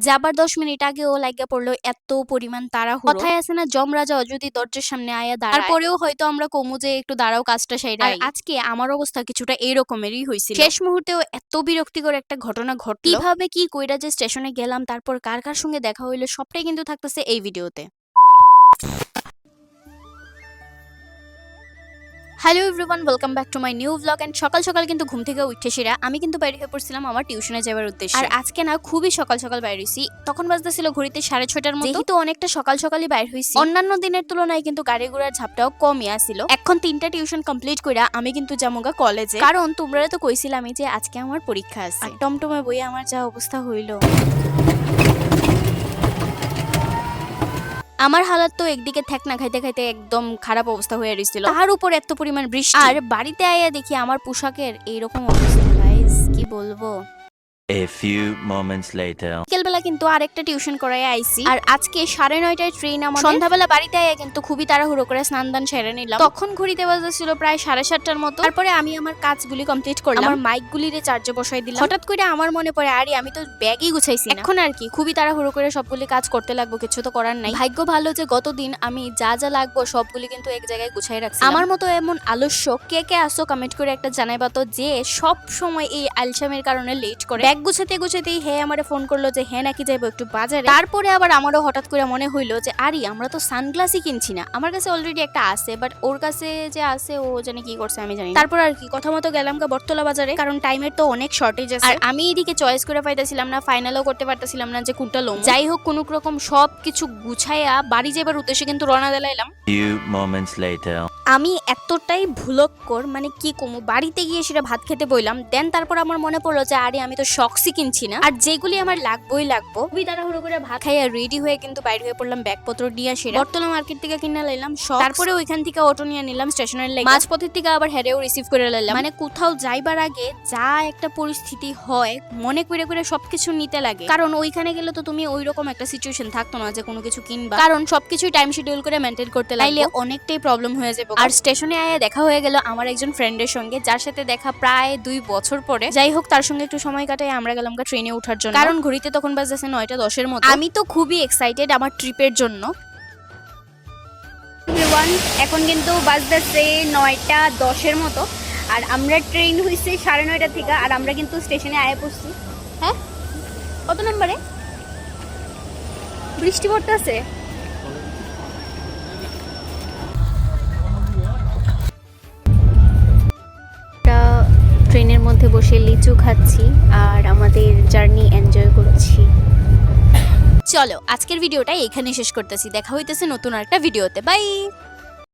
যাবার ১০ মিনিট আগেও লাইগা পড়লো এত পরিমাণ তাড়াহুড়ো। কথায় আছে না, যমরাজাও যদি দরজার সামনে আয়া দাঁড়ায়, তারপরেও হয়তো আমরা কমু যে একটু দাঁড়াও, কাজটা সাইরা। আর আজকে আমার অবস্থা কিছুটা এরকমেরই হয়েছিল। শেষ মুহূর্তেও এত বিরক্তিকর একটা ঘটনা ঘটলো। কিভাবে কি কইরা যে স্টেশনে গেলাম, তারপর কার কার সঙ্গে দেখা হইলো, সবটাই কিন্তু থাকতেছে এই ভিডিওতে। Hello everyone, welcome back to my new blog. And সকাল সকাল কিন্তু ঘুম থেকে উঠে সেরা আমি কিন্তু বাইরে হয়ে পড়ছিলাম আমার টিউশনে যাওয়ার উদ্দেশ্যে। আর আজকে না খুবই সকাল সকাল বাইর হইছি। তখন বাজতেছিল ঘড়িতে 6:30টার মতো। যেহেতু অনেকটা সকাল সকালই বাইর হইছি, অন্যান্য দিনের তুলনায় কিন্তু গাড়ি ঘোড়ার ঝাপটাও কমই আসিল। এখন 3টা টিউশন কমপ্লিট কইরা আমি কিন্তু যামুগা কলেজে, কারণ তোমরা তো কইছিলামই যে আজকে আমার পরীক্ষা আছে। আর টমটমে বইয়ে আমার যা অবস্থা হইলো, আমার হালাত তো একদিকে ঠেকনা খাইতে খাইতে একদম খারাপ অবস্থা হয়ে রইছিল, তার উপর এত পরিমাণ বৃষ্টি। আর বাড়িতে আইয়া দেখি আমার পোশাকের এইরকম অবস্থা। গাইস কি বলবো। A few moments later. বিকেলবেলা কিন্তু আরেকটা টিউশন করাই আইছি। আর আজকে 9:30টায় ট্রেন আমার। সন্ধ্যাবেলা বাড়িতে আইয়া কিন্তু খুবই তাড়াহুড়ো করে স্নান দান সেরে নিলাম। তখন ঘড়িতে বাজছিল প্রায় 7:30টার মতো। তারপরে আমি আমার কাজগুলি কমপ্লিট করলাম, আমার মাইকগুলিরে চার্জে বসাই দিলাম। হঠাৎ করে আমার মনে পড়ে, আরে আমি তো ব্যাগই গুছাইছি না। এখন আর কি খুবই তাড়াহুড়ো করে সবগুলি কাজ করতে লাগবো, কিছু তো করার নাই। ভাগ্য ভালো যে গতদিন আমি যা যা লাগবো সবগুলি কিন্তু এক জায়গায় গুছাই রাখছি। আমার মতো এমন আলস্য কে কে আসো কমেন্ট করে একটা জানাইবা তো, যে সব সময় এই আলসামের কারণে লেট করে। ব্যাগ গুছাতে গুছাতেই হ্যাঁ আমারে ফোন করলো যে হ্যাঁ নাকি যাইবো একটু বাজারে। তারপরে আবার আমারও হঠাৎ করে মনে হইলো যে আরে আমরা তো সানগ্লাসই কিনছি না। আমার কাছে অলরেডি একটা আছে, বাট ওর কাছে যে আছে ও জানে কি করছে আমি জানি না। তারপর আর কি কথা মতো গেলাম বটতলা বাজারে, কারণ টাইমের তো অনেক শর্টেজ আছে। আর আমি এদিকে চয়েস করে পাইতেছিলাম না, ফাইনালও করতে পারতেছিলাম না যে কোনটা লম। যাই হোক কোনো রকম সবকিছু গুছাইয়া বাড়ি যাবার উদ্দেশ্যে কিন্তু রওনা দিলাম। Few moments later. আমি এতটাই ভুলক্কর, মানে কি কমু, বাড়িতে গিয়ে সেটা ভাত খেতে বইলাম। দেন তারপর আমার মনে পড়লো যে আরে আমি তো শক্সই কিনছি না, আর যেগুলি আমার লাগবোই লাগবো। খুবই তাড়াহুড়ো করে ভাত খাইয়া রেডি হয়ে কিন্তু বাইরে হয়ে পড়লাম ব্যাগপত্র নিয়ে। সেরা বটতলা মার্কেট থেকে কিনে লাইলাম সব। তারপরে ওইখান থেকে অটো নিয়ে নিলাম স্টেশনের লাইন। মাঝপথের থেকে আবার হেরেও রিসিভ করে লাইলাম। মানে কোথাও যাইবার আগে যা একটা পরিস্থিতি হয় মনে করে করে সবকিছু নিতে লাগে, কারণ ওইখানে গেলে তো তুমি ওইরকম একটা সিচুয়েশন থাকতো না যে কোনো কিছু কিনবা, কারণ সবকিছুই টাইম শিডিউল করে মেনটেন করতে লাগলে অনেকটাই প্রবলেম হয়ে যাবে। আর স্টেশনে আয়া দেখা হয়ে গেল আমার একজন ফ্রেন্ডের সঙ্গে, যার সাথে দেখা প্রায় 2 বছর পরে। যাই হোক তার সঙ্গে একটু সময় কাটাই আমরা গেলাম ট্রেনে ওঠার জন্য, কারণ ঘড়িতে তখন বাজতেছে 9:10-এর মতো। আমি তো খুবই এক্সাইটেড আমার ট্রিপের জন্য। এখন কিন্তু বাজতেছে 9:10-এর মতো, আর আমরা ট্রেন হইছে 9:30 থেকে, আর আমরা কিন্তু স্টেশনে আয়া পড়ছি। হ্যাঁ কত নম্বরে বৃষ্টি পড়তেছে। ট্রেনের মধ্যে বসে লিচু খাচ্ছি আর আমাদের জার্নি এনজয় করছি। চলো আজকের ভিডিওটা এখানে শেষ করতেছি, দেখা হইতেছে নতুন একটা ভিডিওতে। বাই।